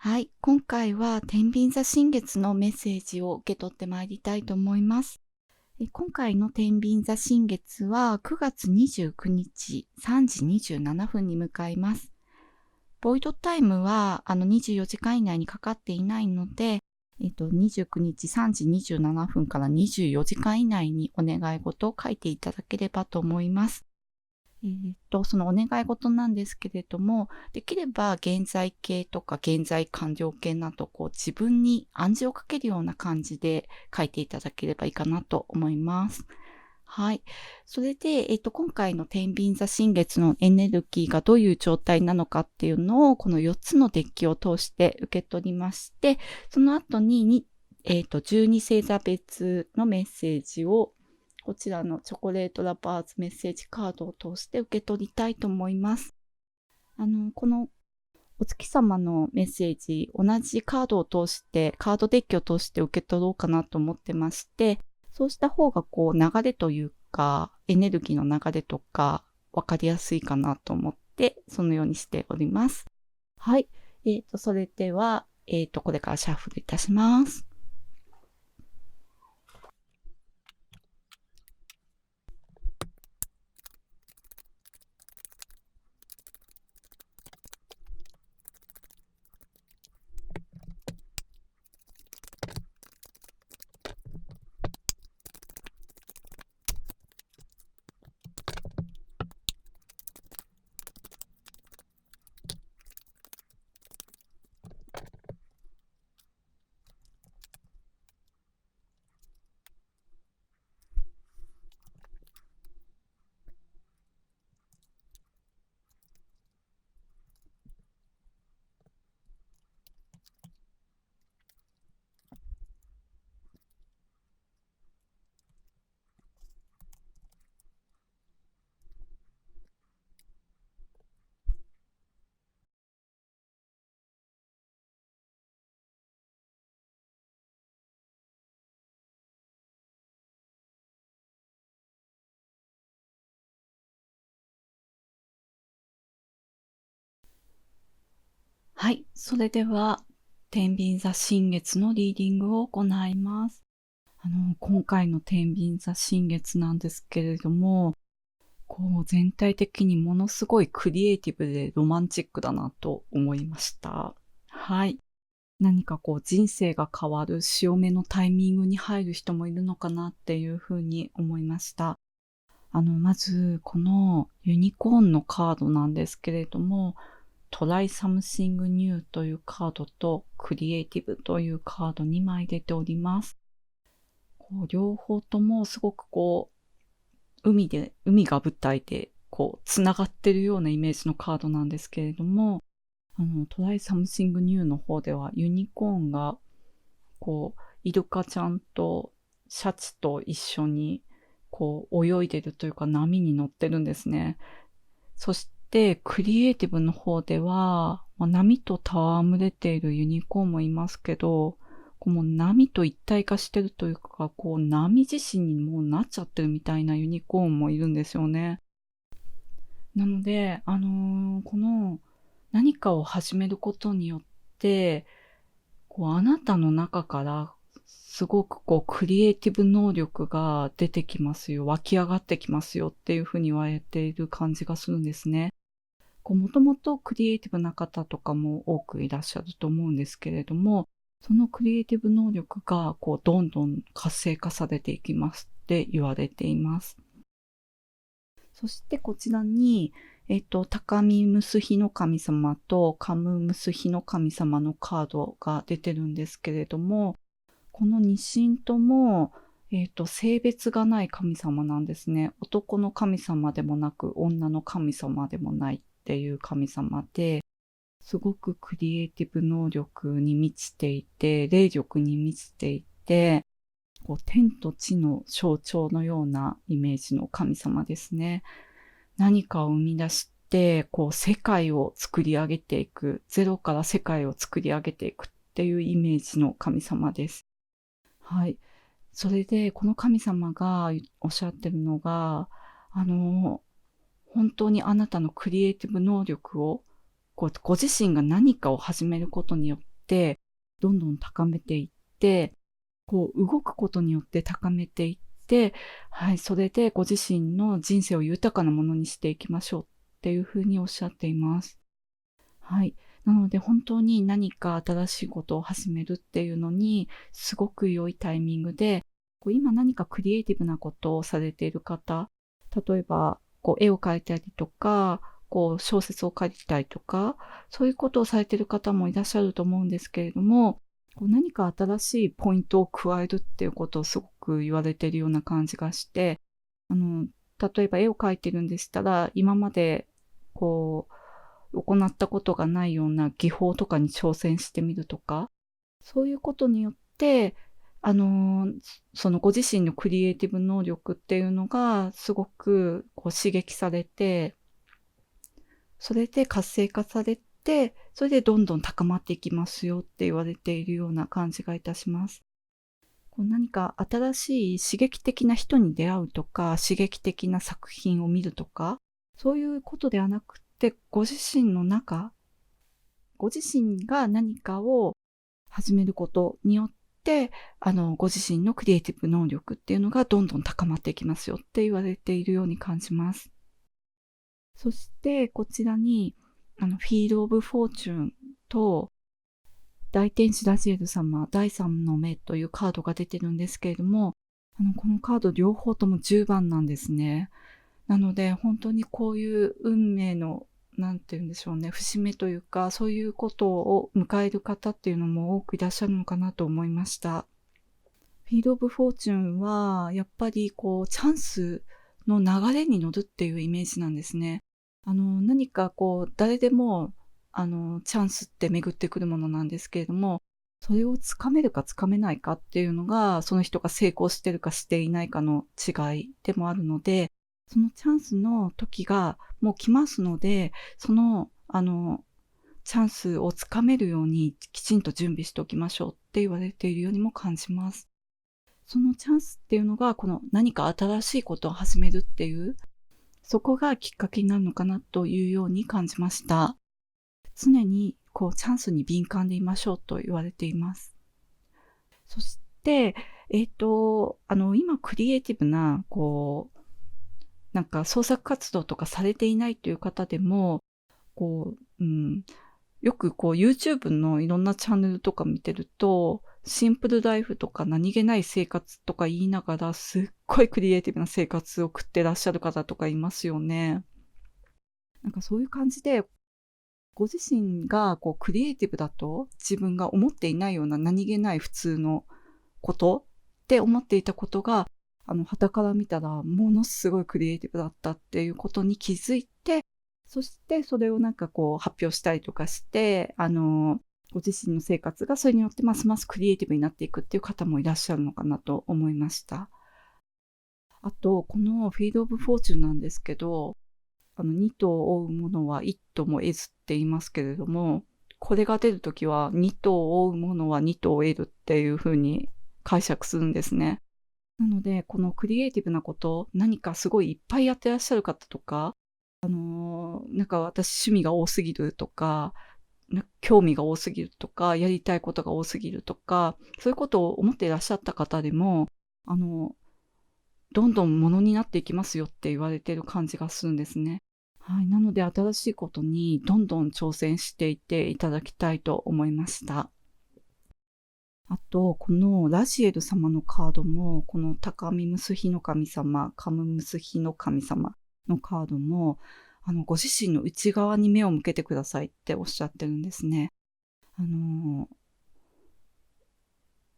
はい、今回は天秤座新月のメッセージを受け取ってまいりたいと思います。今回の天秤座新月は9月29日3時27分に向かいます。ボイドタイムは24時間以内にかかっていないので、29日3時27分から24時間以内にお願い事を書いていただければと思います。そのお願い事なんですけれども、できれば現在形とか現在完了形など、自分に暗示をかけるような感じで書いていただければいいかなと思います。はい。それで、今回の天秤座新月のエネルギーがどういう状態なのかっていうのを、この4つのデッキを通して受け取りまして、その後に、12星座別のメッセージをこちらのチョコレートラバーズメッセージカードを通して受け取りたいと思います。このお月様のメッセージ、同じカードを通して、カードデッキを通して受け取ろうかなと思ってまして、そうした方が流れというか、エネルギーの流れとか分かりやすいかなと思って、そのようにしております。はい。それでは、これからシャッフルいたします。はい。それでは、天秤座新月のリーディングを行います。今回の天秤座新月なんですけれども、全体的にものすごいクリエイティブでロマンチックだなと思いました。はい。何か人生が変わる潮目のタイミングに入る人もいるのかなっていうふうに思いました。まず、このユニコーンのカードなんですけれども、Try Something New というカードと、クリエイティブというカード2枚出ております。両方ともすごく海が舞台で、繋がってるようなイメージのカードなんですけれども、Try Something New の方ではユニコーンが、イルカちゃんとシャチと一緒に、泳いでるというか波に乗ってるんですね。そして、クリエイティブの方では、波と戯れているユニコーンもいますけど、もう波と一体化してるというか、波自身にもうなっちゃってるみたいなユニコーンもいるんですよね。なので、この何かを始めることによって、あなたの中からすごくクリエイティブ能力が出てきますよ、湧き上がってきますよっていうふうに言われている感じがするんですね。もともとクリエイティブな方とかも多くいらっしゃると思うんですけれども、そのクリエイティブ能力がどんどん活性化されていきますって言われています。そしてこちらに、高見ムスヒの神様とカムムスヒの神様のカードが出てるんですけれども、この2神とも、性別がない神様なんですね。男の神様でもなく、女の神様でもないっていう神様で、すごくクリエイティブ能力に満ちていて、霊力に満ちていて、天と地の象徴のようなイメージの神様ですね。何かを生み出して、世界を作り上げていく、ゼロから世界を作り上げていくっていうイメージの神様です。はい。それで、この神様がおっしゃってるのが、本当にあなたのクリエイティブ能力を、ご自身が何かを始めることによって、どんどん高めていって、こう動くことによって高めていって、はい、それでご自身の人生を豊かなものにしていきましょうっていうふうにおっしゃっています。はい。なので本当に何か新しいことを始めるっていうのに、すごく良いタイミングで、こう今何かクリエイティブなことをされている方、例えばこう絵を描いたりとか、こう小説を書いたりとか、そういうことをされている方もいらっしゃると思うんですけれども、こう何か新しいポイントを加えるっていうことをすごく言われているような感じがして、あの、例えば絵を描いてるんでしたら、今までこ行ったことがないような技法とかに挑戦してみるとか、そういうことによって、あの、そのご自身のクリエイティブ能力っていうのがすごくこう刺激されて、それで活性化されて、それでどんどん高まっていきますよって言われているような感じがいたします。こう何か新しい刺激的な人に出会うとか、刺激的な作品を見るとか、そういうことではなくて、ご自身の中、ご自身が何かを始めることによって、ご自身のクリエイティブ能力っていうのがどんどん高まっていきますよって言われているように感じます。そしてこちらに、フィール・オブ・フォーチュンと大天使ラジエル様、第三の目というカードが出てるんですけれども、このカード両方とも10番なんですね。なので、本当にこういう運命の、なんて言うんでしょうね、節目というか、そういうことを迎える方っていうのも多くいらっしゃるのかなと思いました。フィール・オブ・フォーチュンは、やっぱりこう、チャンスの流れに乗るっていうイメージなんですね。何かこう、誰でも、チャンスって巡ってくるものなんですけれども、それをつかめるかつかめないかっていうのが、その人が成功してるかしていないかの違いでもあるので、そのチャンスの時がもう来ますので、その、チャンスをつかめるようにきちんと準備しておきましょうって言われているようにも感じます。そのチャンスっていうのが、この何か新しいことを始めるっていう、そこがきっかけになるのかなというように感じました。常にこうチャンスに敏感でいましょうと言われています。そして、今クリエイティブな、こう、なんか創作活動とかされていないという方でも、こう、よくこう YouTube のいろんなチャンネルとか見てると、シンプルライフとか何気ない生活とか言いながら、すっごいクリエイティブな生活を送ってらっしゃる方とかいますよね。なんかそういう感じで、ご自身がこうクリエイティブだと自分が思っていないような何気ない普通のことって思っていたことが、傍から見たらものすごいクリエイティブだったっていうことに気づいて、そしてそれをなんかこう発表したりとかして、ご自身の生活がそれによってますますクリエイティブになっていくっていう方もいらっしゃるのかなと思いました。あと、このフィールド・オブ・フォーチュンなんですけど、2頭を追うものは1頭も得ずって言いますけれども、これが出るときは2頭を追うものは2頭を得るっていう風に解釈するんですね。なので、このクリエイティブなこと、何かすごいいっぱいやってらっしゃる方とか、なんか私趣味が多すぎるとか、興味が多すぎるとか、やりたいことが多すぎるとか、そういうことを思っていらっしゃった方でも、あの、どんどんものになっていきますよって言われてる感じがするんですね。はい。なので、新しいことにどんどん挑戦していっていただきたいと思いました。あと、このラジエル様のカードも、この高見ムスヒの神様、カムムスヒの神様のカードも、ご自身の内側に目を向けてくださいっておっしゃってるんですね。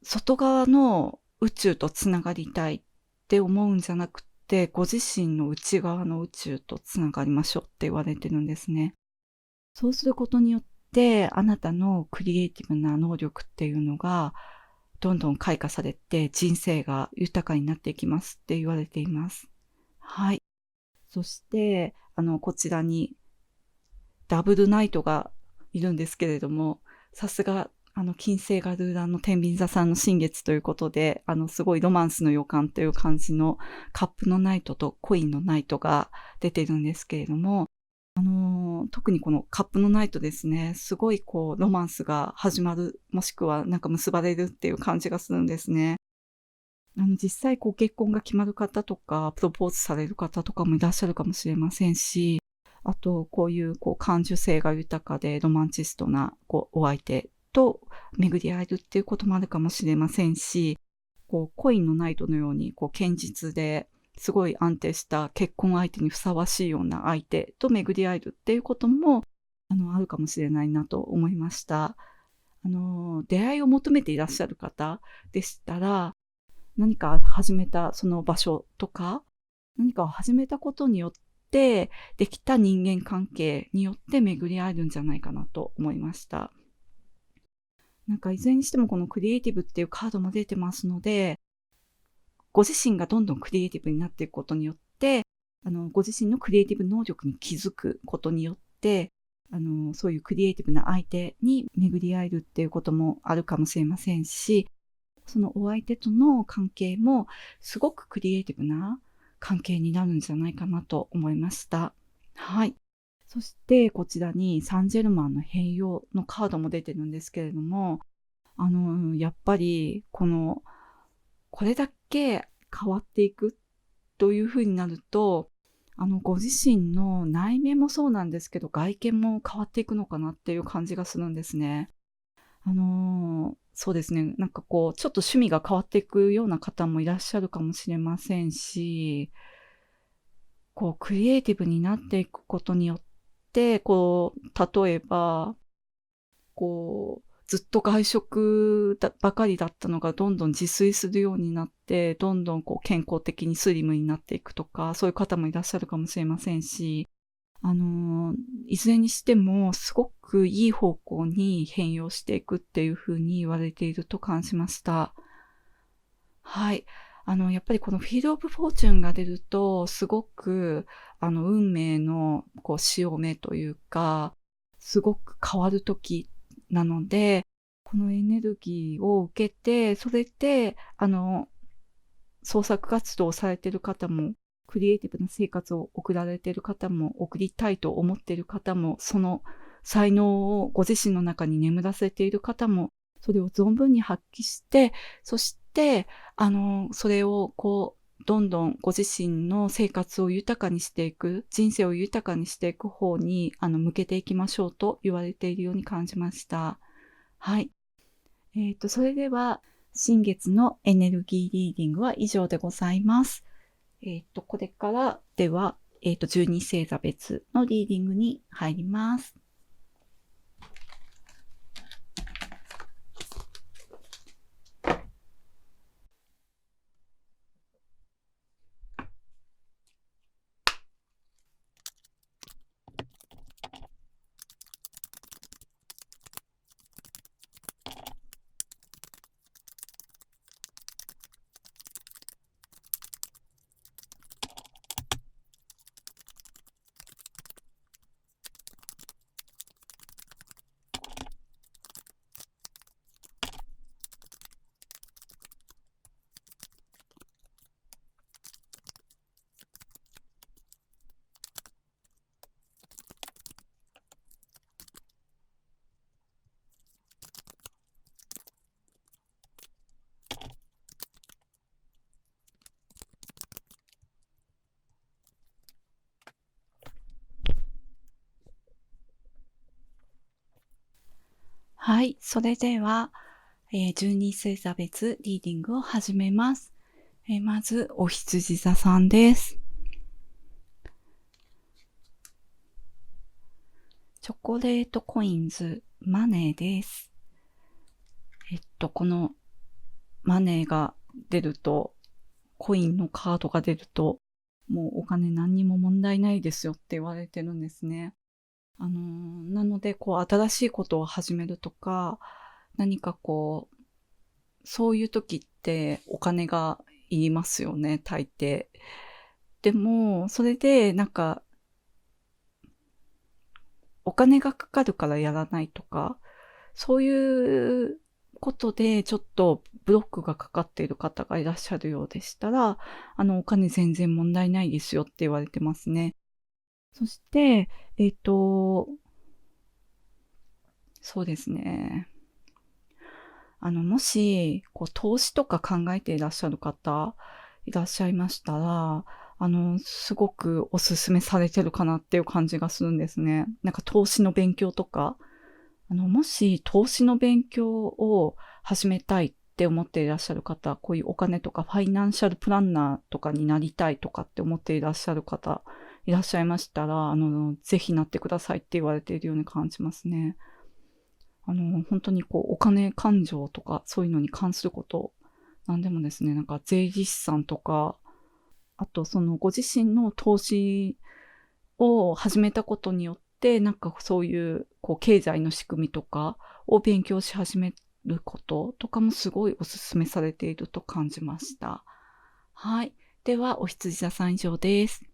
外側の宇宙とつながりたいって思うんじゃなくて、ご自身の内側の宇宙とつながりましょうって言われてるんですね。そうすることによって、あなたのクリエイティブな能力っていうのが、どんどん開花されて、人生が豊かになっていきますって言われています。はい。そして、こちらに、ダブルナイトがいるんですけれども、さすが、金星がルーラーの天秤座さんの新月ということで、すごいロマンスの予感という感じのカップのナイトとコインのナイトが出てるんですけれども、特にこのカップのナイトですね、すごいこうロマンスが始まる、もしくはなんか結ばれるっていう感じがするんですね。実際こう結婚が決まる方とか、プロポーズされる方とかもいらっしゃるかもしれませんし、あとこういうこう感受性が豊かでロマンチストなこうお相手と巡り会えるっていうこともあるかもしれませんし、こうコインのナイトのようにこう堅実ですごい安定した結婚相手にふさわしいような相手と巡り会えるっていうことも、あるかもしれないなと思いました。出会いを求めていらっしゃる方でしたら、何か始めたその場所とか、何かを始めたことによって、できた人間関係によって巡り合えるんじゃないかなと思いました。なんかいずれにしてもこのクリエイティブっていうカードも出てますので、ご自身がどんどんクリエイティブになっていくことによって、ご自身のクリエイティブ能力に気づくことによって、そういうクリエイティブな相手に巡り合えるっていうこともあるかもしれませんし、そのお相手との関係もすごくクリエイティブな関係になるんじゃないかなと思いました。はい。そしてこちらにサンジェルマンの変容のカードも出てるんですけれども、やっぱりこれだけ変わっていくという風になると、ご自身の内面もそうなんですけど、外見も変わっていくのかなっていう感じがするんですね。そうですね、なんかこう、ちょっと趣味が変わっていくような方もいらっしゃるかもしれませんし、こうクリエイティブになっていくことによって、こう、例えば、こう、ずっと外食ばかりだったのがどんどん自炊するようになって、どんどんこう健康的にスリムになっていくとか、そういう方もいらっしゃるかもしれませんし、いずれにしてもすごくいい方向に変容していくっていう風に言われていると感じました。はい。やっぱりこのフィールドオブフォーチュンが出ると、すごく、運命のこう潮目というか、すごく変わる時なので、このエネルギーを受けて、それで、創作活動をされている方も、クリエイティブな生活を送られている方も、送りたいと思っている方も、その才能をご自身の中に眠らせている方も、それを存分に発揮して、そして、それをこう、どんどんご自身の生活を豊かにしていく、人生を豊かにしていく方に、向けていきましょうと言われているように感じました。はい。それでは、新月のエネルギーリーディングは以上でございます。これからでは、12星座別のリーディングに入ります。はい、それでは、12星座別リーディングを始めます。まず、お羊座さんです。チョコレートコインズ、マネーです。このマネーが出ると、コインのカードが出ると、もうお金何にも問題ないですよって言われてるんですね。なので、こう、新しいことを始めるとか、何かこう、そういう時ってお金がいりますよね、大抵。でも、それで、なんか、お金がかかるからやらないとか、そういうことでちょっとブロックがかかっている方がいらっしゃるようでしたら、お金全然問題ないですよって言われてますね。そして、えっと、そうですね。もし、投資とか考えていらっしゃる方いらっしゃいましたら、すごくお勧めされてるかなっていう感じがするんですね。なんか投資の勉強とか、もし投資の勉強を始めたいって思っていらっしゃる方、こういうお金とかファイナンシャルプランナーとかになりたいとかって思っていらっしゃる方いらっしゃいましたら、ぜひなってくださいって言われているように感じますね。本当にお金勘定とかそういうのに関すること、なんでもですね、なんか税理士さんとか、あとそのご自身の投資を始めたことによって、なんかそういう、経済の仕組みとかを勉強し始めることとかもすごいお勧めされていると感じました。はい。では、お羊座さん以上です。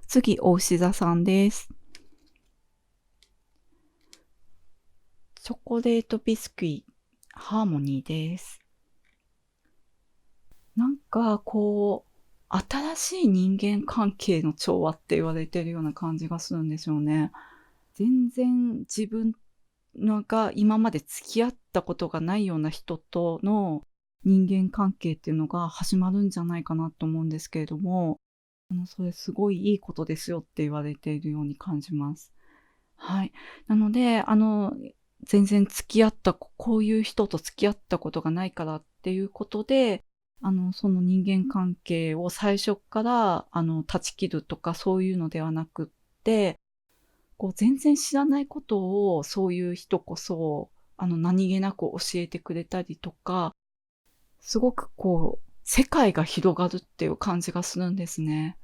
次、お牛座さんです。チョコレートビスキュイ、ハーモニーです。なんか、新しい人間関係の調和って言われてるような感じがするんでしょうね。全然自分が今まで付き合ったことがないような人との人間関係っていうのが始まるんじゃないかなと思うんですけれども、それすごいいいことですよって言われているように感じます。はい。なので、全然付き合ったこういう人と付き合ったことがないからっていうことで、その人間関係を最初から、断ち切るとかそういうのではなくって、全然知らないことをそういう人こそ、何気なく教えてくれたりとか、すごく世界が広がるっていう感じがするんですね。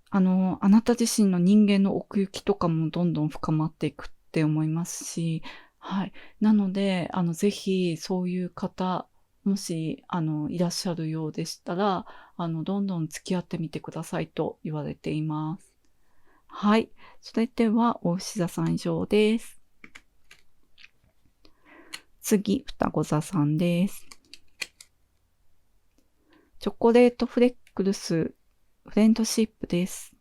あなた自身の人間の奥行きとかもどんどん深まっていくって思いますし、はい。なので、ぜひそういう方、もし、いらっしゃるようでしたら、どんどん付き合ってみてくださいと言われています。はい。それでは、お牛座さん以上です。次、双子座さんです。チョコレートフレックルス、フレンドシップです。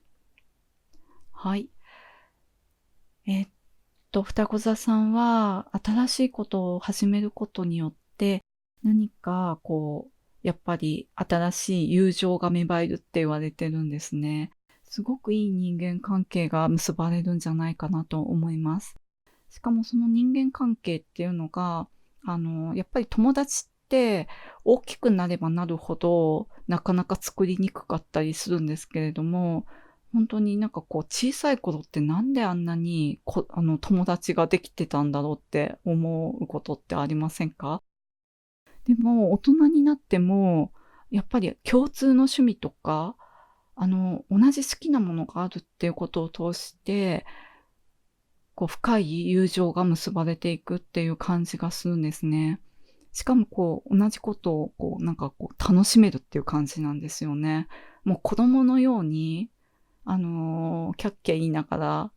はい。えーっ双子座さんは、新しいことを始めることによって、何か、やっぱり新しい友情が芽生えるって言われてるんですね。すごくいい人間関係が結ばれるんじゃないかなと思います。しかもその人間関係っていうのが、やっぱり友達って大きくなればなるほど、なかなか作りにくかったりするんですけれども、本当になんか小さい頃ってなんであんなに友達ができてたんだろうって思うことってありませんか？でも大人になっても、やっぱり共通の趣味とか、同じ好きなものがあるっていうことを通して、深い友情が結ばれていくっていう感じがするんですね。しかも同じことをなんか楽しめるっていう感じなんですよね。もう子供のように、キャッキャ言いながら、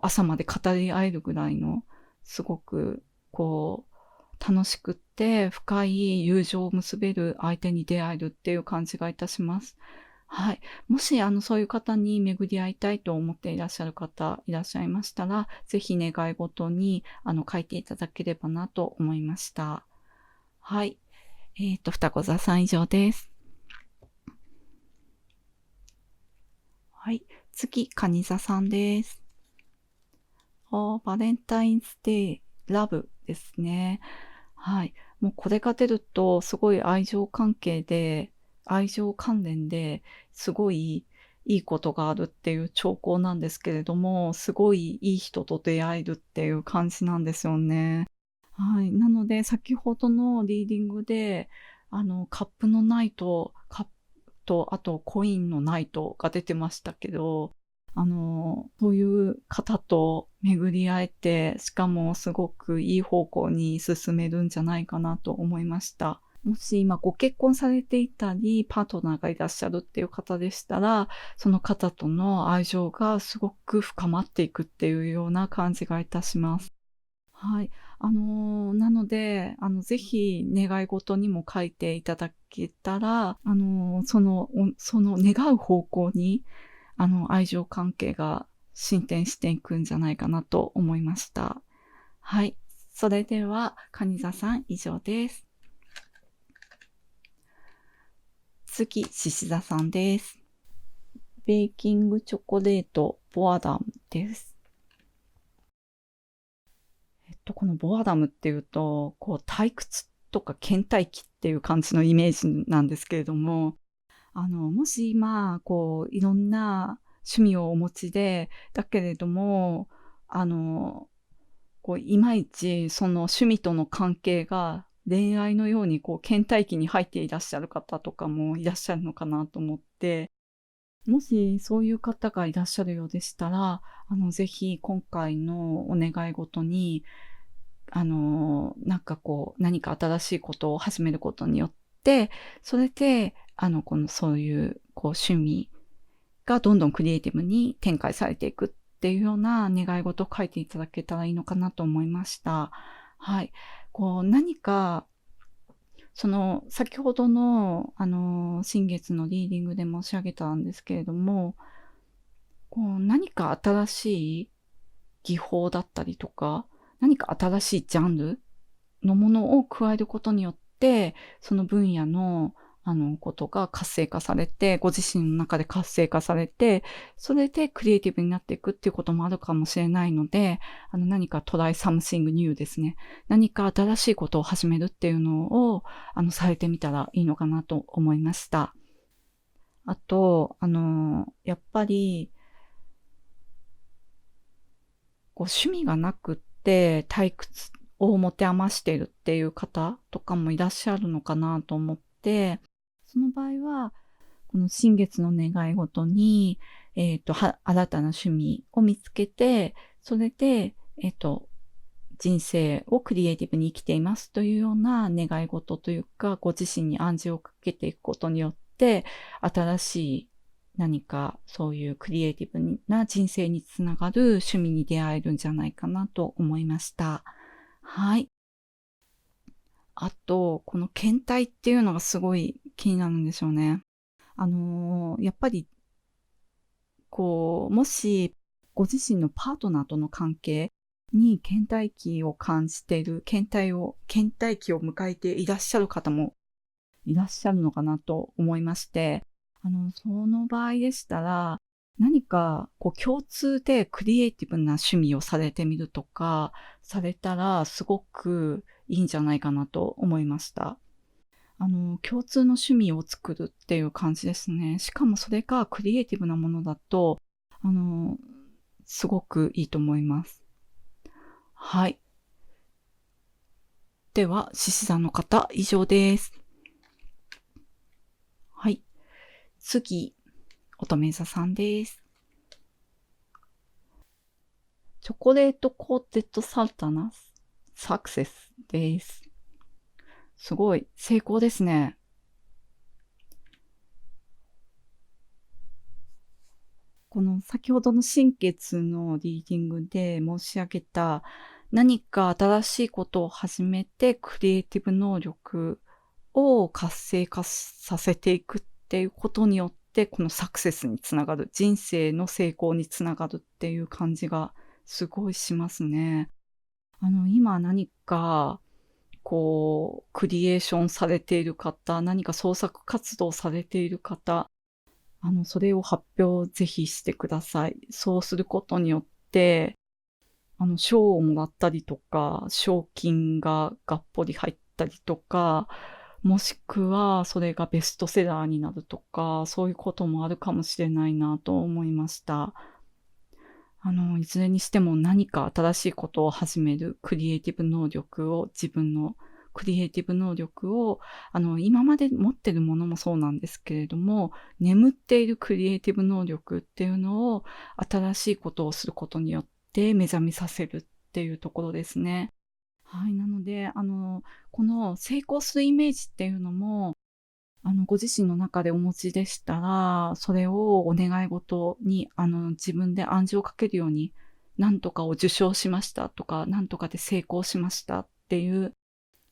朝まで語り合えるぐらいの、すごく楽しくって深い友情を結べる相手に出会えるっていう感じがいたします。はい。もし、そういう方に巡り会いたいと思っていらっしゃる方いらっしゃいましたら、ぜひ願い事に、書いていただければなと思いました。はい。双子座さん以上です。はい。次、蟹座さんです。バレンタインスデー、ラブですね。はい。もうこれが出ると、すごい愛情関連ですごいいいことがあるっていう兆候なんですけれども、すごいいい人と出会えるっていう感じなんですよね。はい。なので、先ほどのリーディングで、カップのナイト、カップと、あとコインのナイトが出てましたけど、そういう方と巡り会えて、しかもすごくいい方向に進めるんじゃないかなと思いました。もし今ご結婚されていたり、パートナーがいらっしゃるっていう方でしたら、その方との愛情がすごく深まっていくっていうような感じがいたします。はい。なので、ぜひ願い事にも書いていただけたら、その願う方向に、愛情関係が進展していくんじゃないかなと思いました。はい。それでは、蟹座さん以上です。次、獅子座さんです。ベーキングチョコレートボアダムです。このボアダムっていうと、退屈とか倦怠期っていう感じのイメージなんですけれども、もし今、いろんな趣味をお持ちで、だけれども、あの、いまいちその趣味との関係が恋愛のように倦怠期に入っていらっしゃる方とかもいらっしゃるのかなと思って、もしそういう方がいらっしゃるようでしたら、ぜひ今回のお願い事に、何か新しいことを始めることによって、それで、そういう、趣味がどんどんクリエイティブに展開されていくっていうような願い事を書いていただけたらいいのかなと思いました。はい。何か、先ほどの、新月のリーディングで申し上げたんですけれども、何か新しい技法だったりとか、何か新しいジャンルのものを加えることによって、その分野の、ことが活性化されて、ご自身の中で活性化されて、それでクリエイティブになっていくっていうこともあるかもしれないので、何かトライサムシングニューですね。何か新しいことを始めるっていうのを、されてみたらいいのかなと思いました。あと、やっぱり、趣味がなくって退屈を持て余しているっていう方とかもいらっしゃるのかなと思って、その場合は、この新月の願い事に、新たな趣味を見つけて、それで、人生をクリエイティブに生きていますというような願い事というか、ご自身に暗示をかけていくことによって、新しい何かそういうクリエイティブな人生につながる趣味に出会えるんじゃないかなと思いました。はい。あと、この検体っていうのがすごい気になるんですよね。やっぱり、もしご自身のパートナーとの関係に倦怠期を感じている、倦怠期を迎えていらっしゃる方もいらっしゃるのかなと思いまして、その場合でしたら、何か共通でクリエイティブな趣味をされてみるとか、されたらすごくいいんじゃないかなと思いました。共通の趣味を作るっていう感じですね。しかもそれがクリエイティブなものだと、あの、すごくいいと思います。はい。では、獅子座の方、以上です。はい。次、乙女座さんです。チョコレートコーテッドサルタナス、サクセスです。すごい、成功ですね。この先ほどの新血のリーディングで申し上げた何か新しいことを始めてクリエイティブ能力を活性化させていくっていうことによってこのサクセスにつながる、人生の成功につながるっていう感じがすごいしますね。今何かクリエーションされている方、何か創作活動されている方、それを発表ぜひしてください。そうすることによって、賞をもらったりとか、賞金ががっぽり入ったりとか、もしくはそれがベストセラーになるとか、そういうこともあるかもしれないなと思いました。いずれにしても何か新しいことを始めるクリエイティブ能力を、自分のクリエイティブ能力を、今まで持ってるものもそうなんですけれども、眠っているクリエイティブ能力っていうのを、新しいことをすることによって目覚めさせるっていうところですね。はい。なので、この成功するイメージっていうのも、ご自身の中でお持ちでしたら、それをお願い事に、自分で暗示をかけるように、なんとかを受賞しましたとか、なんとかで成功しましたっていう、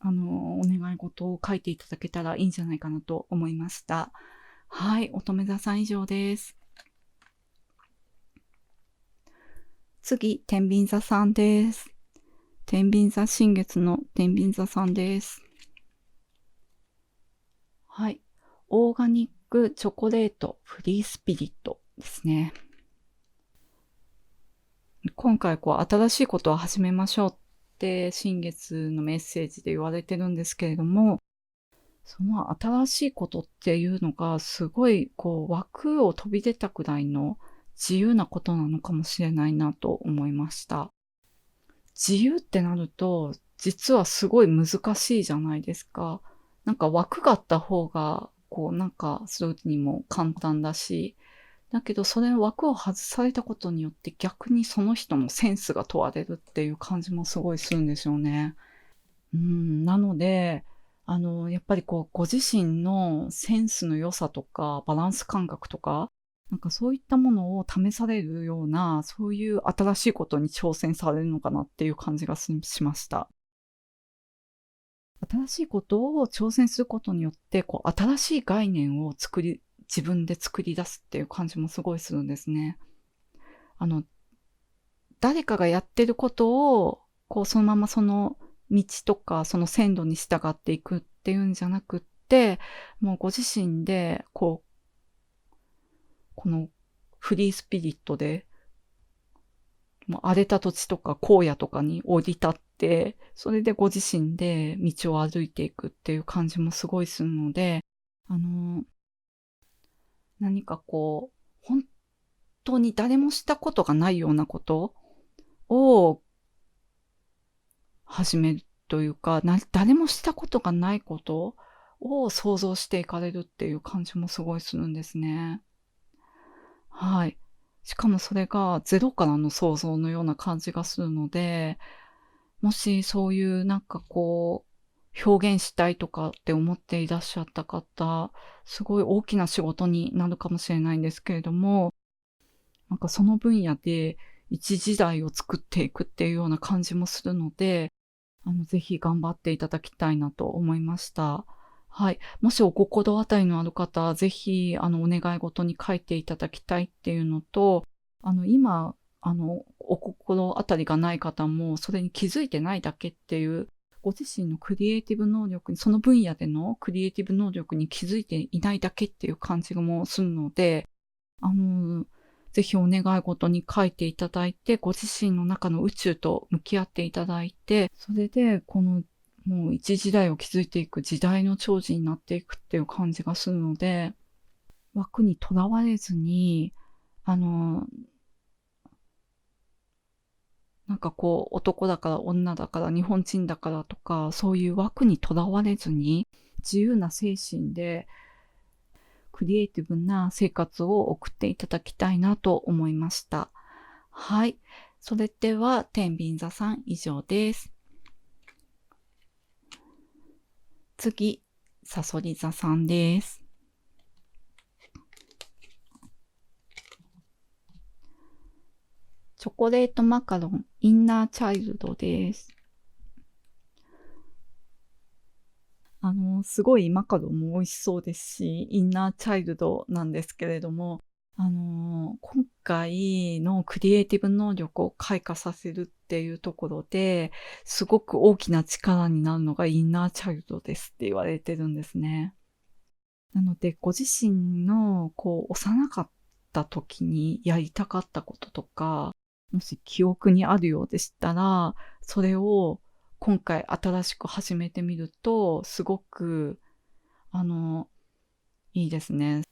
お願い事を書いていただけたらいいんじゃないかなと思いました。はい、乙女座さん以上です。次、天秤座さんです。天秤座新月の天秤座さんです。はい。オーガニックチョコレートフリースピリットですね。今回新しいことを始めましょうって新月のメッセージで言われてるんですけれども、その新しいことっていうのがすごい枠を飛び出たくらいの自由なことなのかもしれないなと思いました。自由ってなると実はすごい難しいじゃないですか。なんか枠があった方がするにも簡単だし、だけどそれ枠を外されたことによって逆にその人のセンスが問われるっていう感じもすごいするんですよね。なので、やっぱりご自身のセンスの良さとか、バランス感覚とか、なんかそういったものを試されるような、そういう新しいことに挑戦されるのかなっていう感じがしました。新しいことを挑戦することによって、新しい概念を自分で作り出すっていう感じもすごいするんですね。あの、誰かがやってることを、そのままその道とか、その線路に従っていくっていうんじゃなくって、もうご自身で、このフリースピリットで、もう荒れた土地とか荒野とかに降り立って、それでご自身で道を歩いていくっていう感じもすごいするので、あの、何か本当に誰もしたことがないようなことを始めるというか、誰もしたことがないことを想像していかれるっていう感じもすごいするんですね。はい。しかもそれがゼロからの想像のような感じがするので、もしそういう表現したいとかって思っていらっしゃった方、すごい大きな仕事になるかもしれないんですけれども、なんかその分野で一時代を作っていくっていうような感じもするので、ぜひ頑張っていただきたいなと思いました。はい。もしお心当たりのある方、ぜひ、お願い事に書いていただきたいっていうのと、今、お心当たりがない方も、それに気づいてないだけっていう、ご自身のクリエイティブ能力に、その分野でのクリエイティブ能力に気づいていないだけっていう感じもするので、あの、ぜひお願い事に書いていただいて、ご自身の中の宇宙と向き合っていただいて、それで、もう一時代を築いていく時代の寵児になっていくっていう感じがするので、枠にとらわれずに、あの、男だから女だから日本人だからとか、そういう枠にとらわれずに、自由な精神で、クリエイティブな生活を送っていただきたいなと思いました。はい。それでは、天秤座さん以上です。次、さそり座さんです。チョコレートマカロンインナーチャイルドです。すごいマカロンも美味しそうですし、インナーチャイルドなんですけれども、今回のクリエイティブ能力を開花させるっていうところで、すごく大きな力になるのがインナーチャイルドですって言われてるんですね。なので、ご自身の、幼かった時にやりたかったこととか、もし記憶にあるようでしたら、それを今回新しく始めてみると、すごく、あの、いいですね。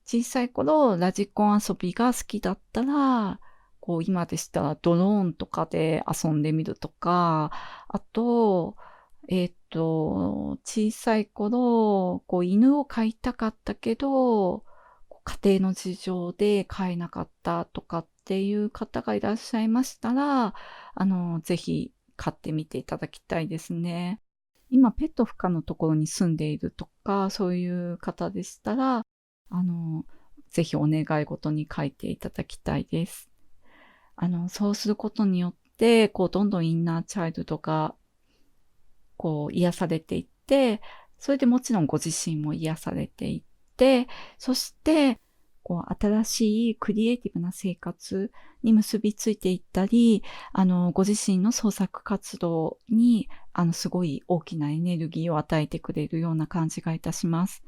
小さい頃、ラジコン遊びが好きだったら、今でしたらドローンとかで遊んでみるとか、あと、小さい頃、犬を飼いたかったけど、家庭の事情で飼えなかったとかっていう方がいらっしゃいましたら、ぜひ飼ってみていただきたいですね。今、ペット不可のところに住んでいるとか、そういう方でしたら、あの、ぜひお願い事に書いていただきたいです。そうすることによって、どんどんインナーチャイルドが、癒されていって、それでもちろんご自身も癒されていって、そして、新しいクリエイティブな生活に結びついていったり、ご自身の創作活動に、すごい大きなエネルギーを与えてくれるような感じがいたします。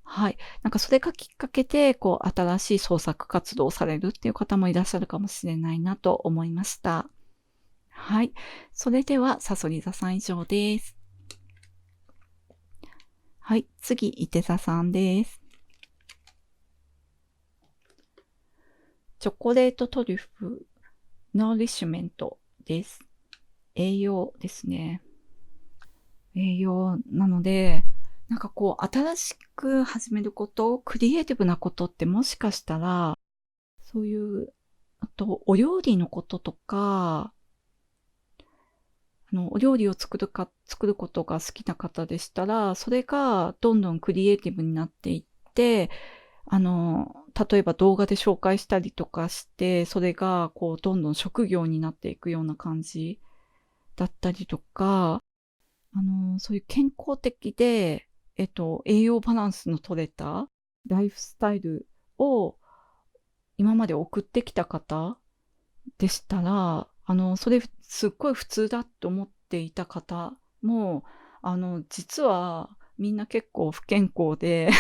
はい。なんかそれがきっかけで、新しい創作活動をされるっていう方もいらっしゃるかもしれないなと思いました。はい。それでは、さそり座さん以上です。はい。次、いて座さんです。チョコレートトリュフ、ノーリッシュメントです。栄養ですね。栄養なので、なんか新しく始めること、クリエイティブなことってもしかしたら、そういう、あと、お料理のこととか、お料理を作ることが好きな方でしたら、それがどんどんクリエイティブになっていって、例えば動画で紹介したりとかして、それがどんどん職業になっていくような感じだったりとか、そういう健康的で、栄養バランスの取れたライフスタイルを今まで送ってきた方でしたら、それすっごい普通だと思っていた方も、実はみんな結構不健康で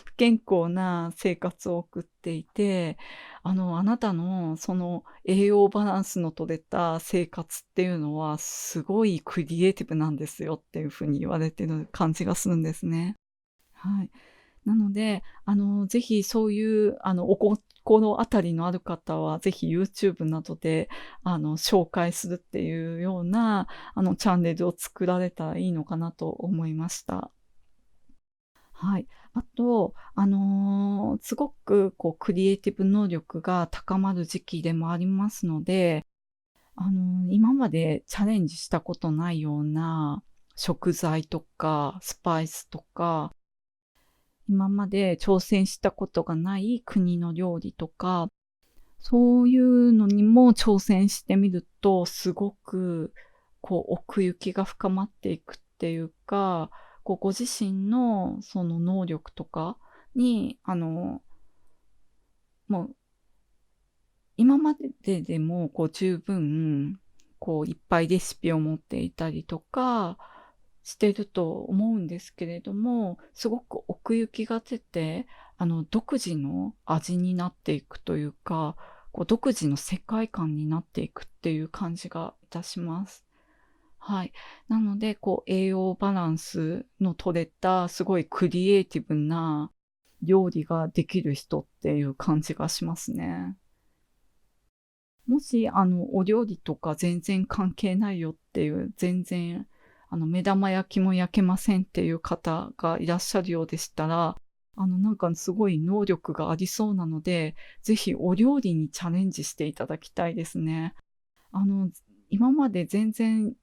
不健康な生活を送っていて、あなたのその栄養バランスの取れた生活っていうのはすごいクリエイティブなんですよっていう風に言われてる感じがするんですね。はい。なので、ぜひそういう、お心当たりのある方は、ぜひ YouTube などで、紹介するっていうような、チャンネルを作られたらいいのかなと思いました。はい。あと、すごくクリエイティブ能力が高まる時期でもありますので、今までチャレンジしたことないような食材とかスパイスとか、今まで挑戦したことがない国の料理とか、そういうのにも挑戦してみると、すごく奥行きが深まっていくっていうか、ご自身のその能力とかに、もう今まででも十分、いっぱいレシピを持っていたりとかしてると思うんですけれども、すごく奥行きが出て、独自の味になっていくというか、独自の世界観になっていくっていう感じがいたします。はい。なので、栄養バランスの取れた、すごいクリエイティブな料理ができる人っていう感じがしますね。もし、お料理とか全然関係ないよっていう、全然、目玉焼きも焼けませんっていう方がいらっしゃるようでしたら、なんかすごい能力がありそうなので、ぜひお料理にチャレンジしていただきたいですね。あの、今まで全然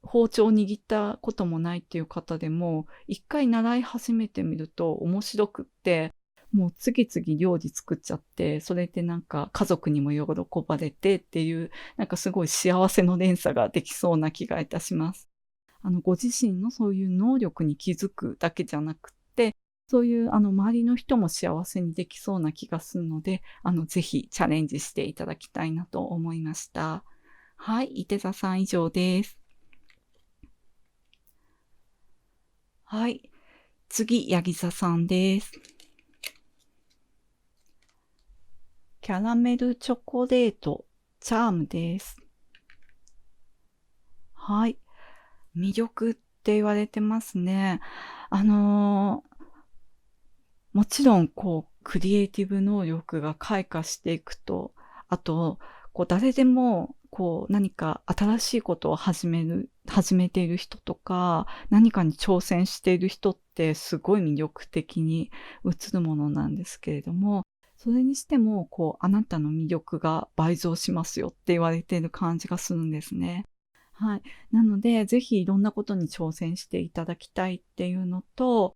包丁を握ったこともないっていう方でも、一回習い始めてみると面白くって、もう次々料理作っちゃって、それでなんか家族にも喜ばれてっていう、なんかすごい幸せの連鎖ができそうな気がいたします。ご自身のそういう能力に気づくだけじゃなくって、そういう周りの人も幸せにできそうな気がするので、ぜひチャレンジしていただきたいなと思いました。はい、伊手座さん以上です。はい。次、ヤギ座さんです。キャラメルチョコレート、チャームです。はい。魅力って言われてますね。もちろん、クリエイティブ能力が開花していくと、あと、誰でも、何か新しいことを始めている人とか、何かに挑戦している人ってすごい魅力的に映るものなんですけれども、それにしても、あなたの魅力が倍増しますよって言われている感じがするんですね。はい。なので、ぜひいろんなことに挑戦していただきたいっていうのと、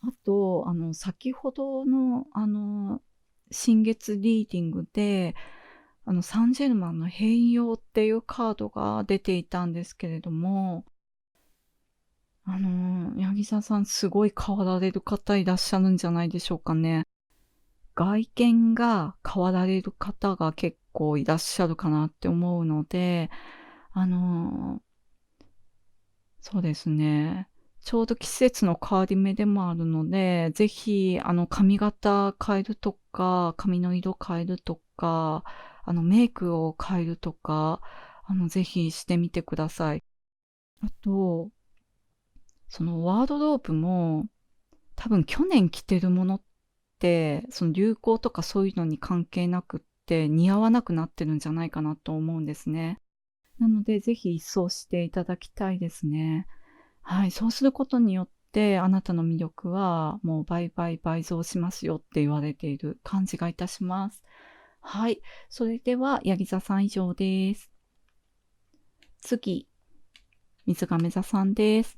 あと、先ほどの、新月リーディングで、サンジェルマンの変容っていうカードが出ていたんですけれども、柳沢さん、すごい変わられる方いらっしゃるんじゃないでしょうかね。外見が変わられる方が結構いらっしゃるかなって思うので、あの、そうですね。ちょうど季節の変わり目でもあるので、ぜひ、髪型変えるとか、髪の色変えるとか、メイクを変えるとか、ぜひしてみてください。あと、そのワードローブも、多分去年着てるものって、その流行とかそういうのに関係なくって、似合わなくなってるんじゃないかなと思うんですね。なので、ぜひ一掃していただきたいですね。はい、そうすることによって、あなたの魅力はもう倍増しますよって言われている感じがいたします。はい、それでは、ヤギ座さん以上です。次、水亀座さんです。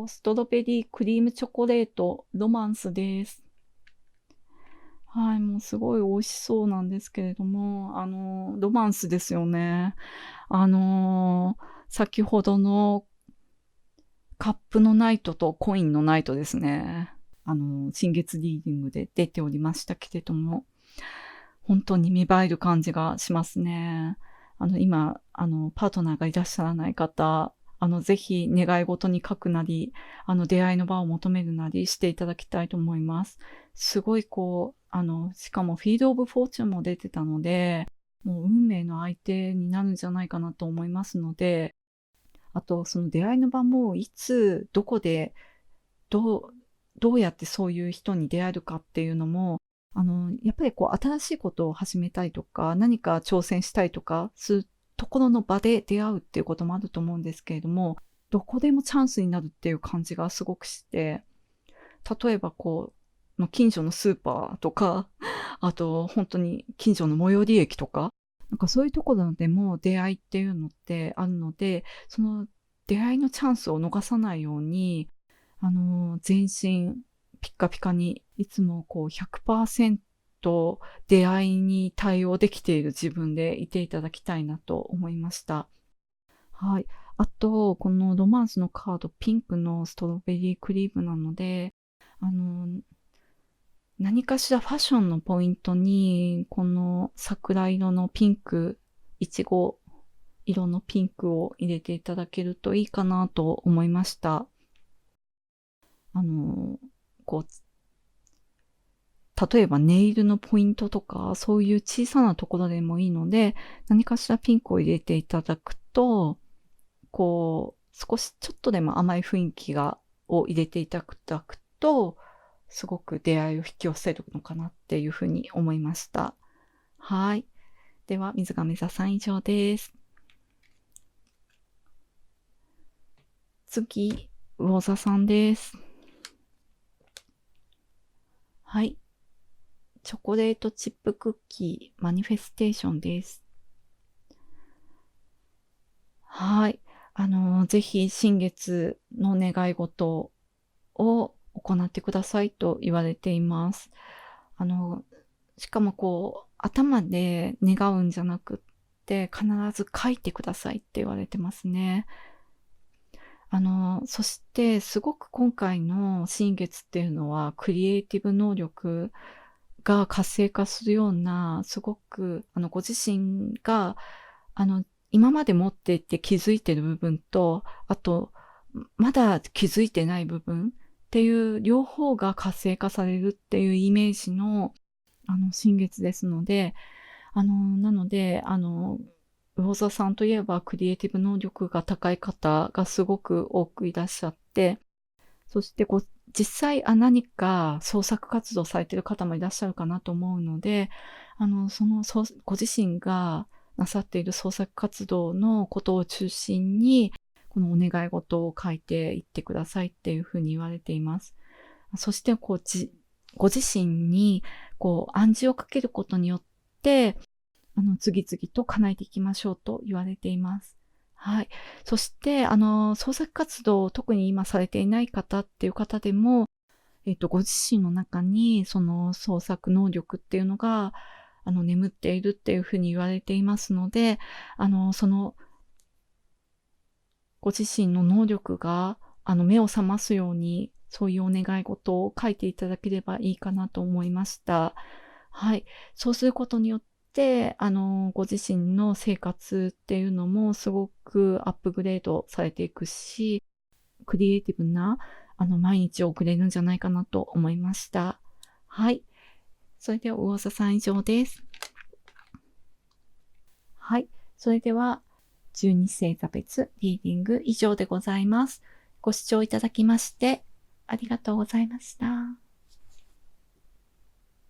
ストロベリークリームチョコレートロマンスです。はい、もうすごい美味しそうなんですけれども、ロマンスですよね。先ほどのカップのナイトとコインのナイトですね。新月リーディングで出ておりましたけれども、本当に見栄える感じがしますね。今、パートナーがいらっしゃらない方、ぜひ願い事に書くなり、出会いの場を求めるなりしていただきたいと思います。すごいしかもフィードオブフォーチュンも出てたので、もう運命の相手になるんじゃないかなと思いますので、あと、その出会いの場もいつ、どこで、どうどうやってそういう人に出会えるかっていうのも、やっぱり新しいことを始めたいとか、何か挑戦したいとかするところの場で出会うっていうこともあると思うんですけれども、どこでもチャンスになるっていう感じがすごくして、例えば近所のスーパーとか、あと本当に近所の最寄り駅とか、なんかそういうところでも出会いっていうのってあるので、その出会いのチャンスを逃さないように、全身ピッカピカに、いつも100%出会いに対応できている自分でいていただきたいなと思いました。はい。あと、このロマンスのカード、ピンクのストロベリークリームなので、あの、何かしらファッションのポイントに、この桜色のピンク、いちご色のピンクを入れていただけるといいかなと思いました。あの、こう、例えばネイルのポイントとか、そういう小さなところでもいいので、何かしらピンクを入れていただくと、少しちょっとでも甘い雰囲気を入れていただくと、すごく出会いを引き寄せるのかなっていうふうに思いました。はい。では、水亀座さん以上です。次、魚座さんです。はい。チョコレートチップクッキーマニフェステーションです。はい。ぜひ新月の願い事を行ってくださいと言われています。あの、しかも頭で願うんじゃなくって、必ず書いてくださいって言われてますね。そしてすごく今回の新月っていうのは、クリエイティブ能力が活性化するような、すごく、ご自身が、あの、今まで持っていて気づいてる部分と、あと、まだ気づいてない部分っていう両方が活性化されるっていうイメージの、新月ですので、なので、魚座さんといえばクリエイティブ能力が高い方がすごく多くいらっしゃって、そして実際何か創作活動されている方もいらっしゃるかなと思うので、ご自身がなさっている創作活動のことを中心に、このお願い事を書いていってくださいっていうふうに言われています。そしてご自身に暗示をかけることによって、次々と叶えていきましょうと言われています。はい。そして、創作活動を特に今されていない方っていう方でも、ご自身の中にその創作能力っていうのが、眠っているっていうふうに言われていますので、ご自身の能力が、目を覚ますようにそういうお願い事を書いていただければいいかなと思いました。はい。そうすることによって、ご自身の生活っていうのもすごくアップグレードされていくし、クリエイティブな、毎日を送れるんじゃないかなと思いました。はい。それでは、魚座さん以上です。はい。それでは、12星座別リーディング以上でございます。ご視聴いただきまして、ありがとうございました。